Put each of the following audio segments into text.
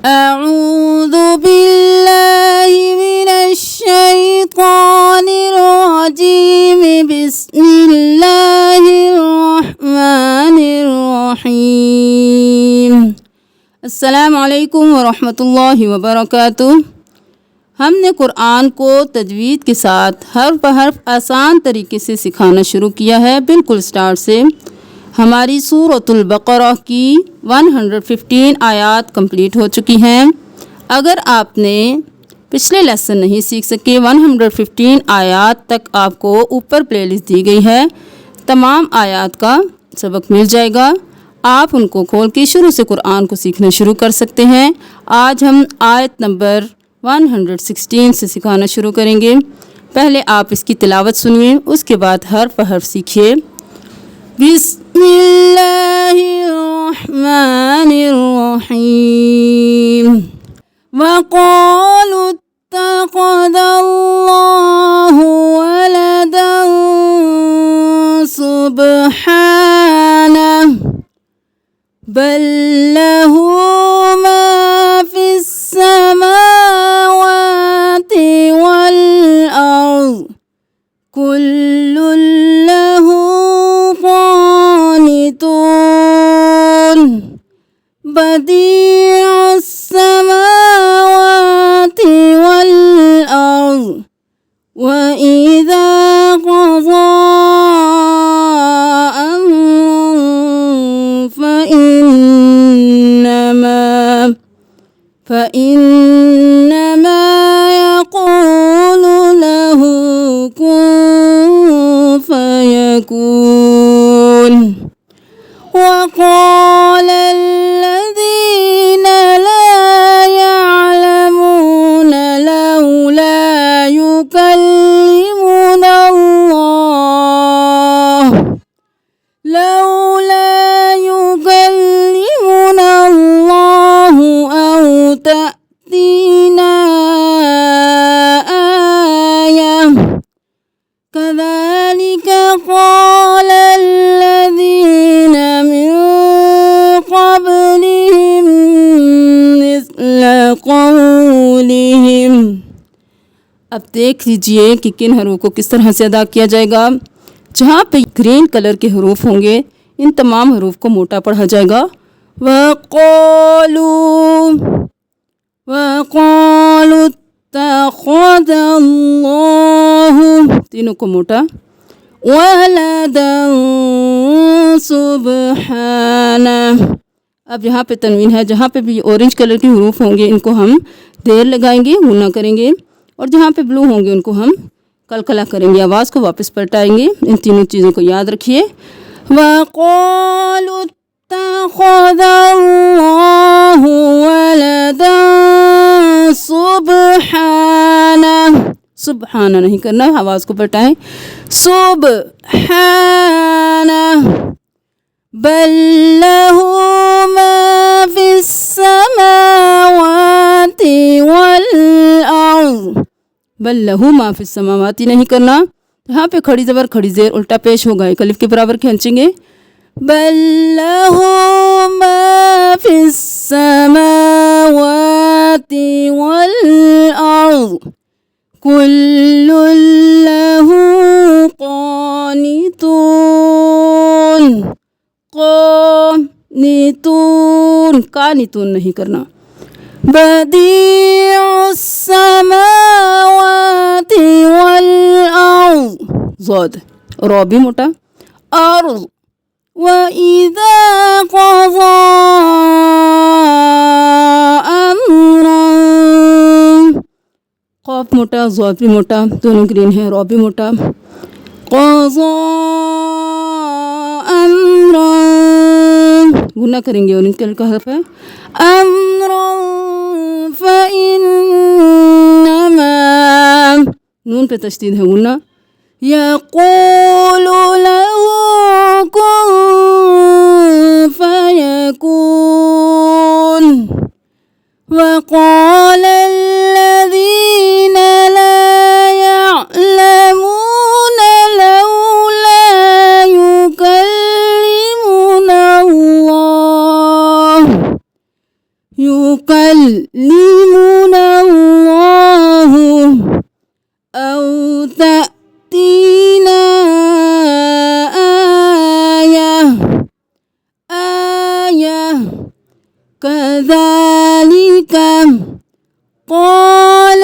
अऊज़ु बिल्लाहि मिनश्शैतानिर्रजीम बिस्मिल्लाहिर्रहमानिर्रहीम। अस्सलामु अलैकुम वरहमतुल्लाहि वबरकातुह। हमने कुरान को तजवीद के साथ हर्फ ब हर्फ आसान तरीके से सिखाना शुरू किया है, बिल्कुल स्टार्ट से। हमारी सूरतुल बकरा की 115 आयात कंप्लीट हो चुकी हैं। अगर आपने पिछले लेसन नहीं सीख सके, 115 आयात तक आपको ऊपर प्लेलिस्ट दी गई है, तमाम आयात का सबक मिल जाएगा। आप उनको खोल के शुरू से कुरान को सीखना शुरू कर सकते हैं। आज हम आयत नंबर 116 से सिखाना शुरू करेंगे। पहले आप इसकी तिलावत सुनिए, उसके बाद हर्फ हर्फ सीखिए। बिस्मिल्लाहिर्रहमानिर्रहीम। वक़ालू इत्तख़ज़ल्लाहु वलदन सुब्हानहु बल लहू मा फिस्समावाति वल अर्ज़ कुल्लुन लहू क़ानितून बदीउस समावाति वल अर्ज़ व इज़ा क़ज़ा فإنما يقول له كن فيكون وقال الذين لا يعلمون لولا يكلمنا الله أو تأتينا آية كذلك قال الذين من قبلهم مثل قولهم। अब देख लीजिए कि किन हरूफ को किस तरह से अदा किया जाएगा। जहाँ पे ग्रीन कलर के हरूफ होंगे, इन तमाम हरूफ को मोटा पढ़ा जाएगा। वक़ालू इत्तख़ज़ल्लाहु, तीनों को मोटा। वलदन सुब्हानहु। अब यहाँ पे तनवीन है, जहाँ पे भी ऑरेंज कलर के हरूफ होंगे इनको हम देर लगाएंगे, गुना करेंगे, और जहाँ पे ब्लू होंगे उनको हम कलकला करेंगे, आवाज़ को वापस पलटाएंगे। इन तीनों चीज़ों को याद रखिए। वक़ालू इत्तख़ज़ल्लाहु वलदन सुब्हानहु, सुब्हाना नहीं करना, आवाज़ को पलटाएं। सुब्हानहु बल लहू मा फिस्समावाति वल अर्ज़। बल लहू मा फिस्समावाति नहीं करना, यहाँ पे खड़ी ज़बर खड़ी ज़ेर उल्टा पेश होगा, एक अलिफ के बराबर खींचेंगे। बल लहू मा फिस्समावाति वल अर्ज़ कुल्लुन लहू क़ानितून। क़ानितून, कानितून नहीं करना। बदीउस समावाति वल अर्ज़, ज़ाद रॉ भी मोटा। अर्ज़ व इज़ा क़ज़ा अम्रन, क़ाफ मोटा, ज़ाद भी मोटा, दोनों ग्रीन है, रॉ भी मोटा। क़ज़ा अम्रन, गुना करेंगे और इनके का हर्फ है। अम्रन फ़इन्नमा, नून पे तशदीद है, गुना। यक़ूलु लहू कुन फयकून वक़ाल الذين لا يعلمون لولا يكلمنا الله युकल्लिमुना अल्लाहु औ तअतीना आया कज़ालिका قال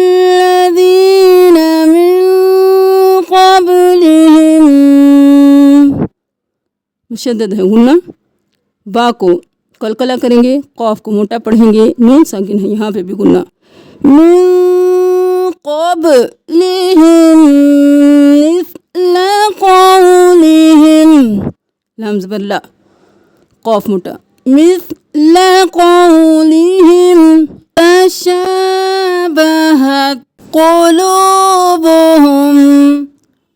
الذين من قبلهم मुशद्दद है गुन्ना। बा को कलकला करेंगे, कौफ को मोटा पढ़ेंगे, नून साकिन है यहाँ पे भी गुन्ना। मिन क़ब्लिहिम मिस्ला क़ौलिहिम लाम ज़बर ला कौफ मोटा मिस्ला क़ौलिहिम तशाबहत क़ुलूबुहुम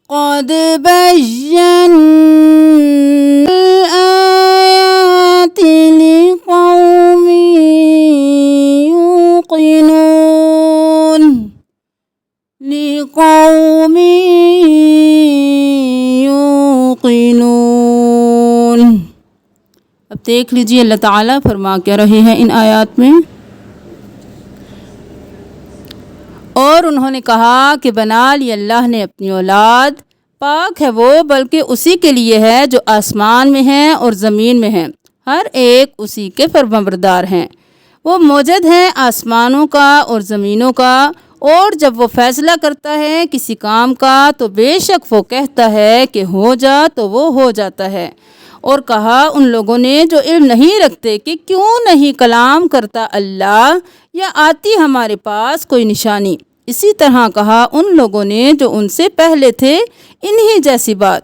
क़द बय्यन्ना आयाति लिक़ौमिन युक़िनून अब देख लीजिए अल्लाह ताला फरमा क्या रहे हैं इन आयात में। और उन्होंने कहा कि बना ली अल्लाह ने अपनी औलाद, पाक है वो बल्कि उसी के लिए है जो आसमान में है और ज़मीन में है, हर एक उसी के फरमाबरदार हैं। वो मौजूद है आसमानों का और ज़मीनों का, और जब वो फ़ैसला करता है किसी काम का तो बेशक वो कहता है कि हो जा तो वो हो जाता है। और कहा उन लोगों ने जो इल्म नहीं रखते कि क्यों नहीं कलाम करता अल्लाह या आती हमारे पास कोई निशानी। इसी तरह कहा उन लोगों ने जो उनसे पहले थे इन्हीं जैसी बात।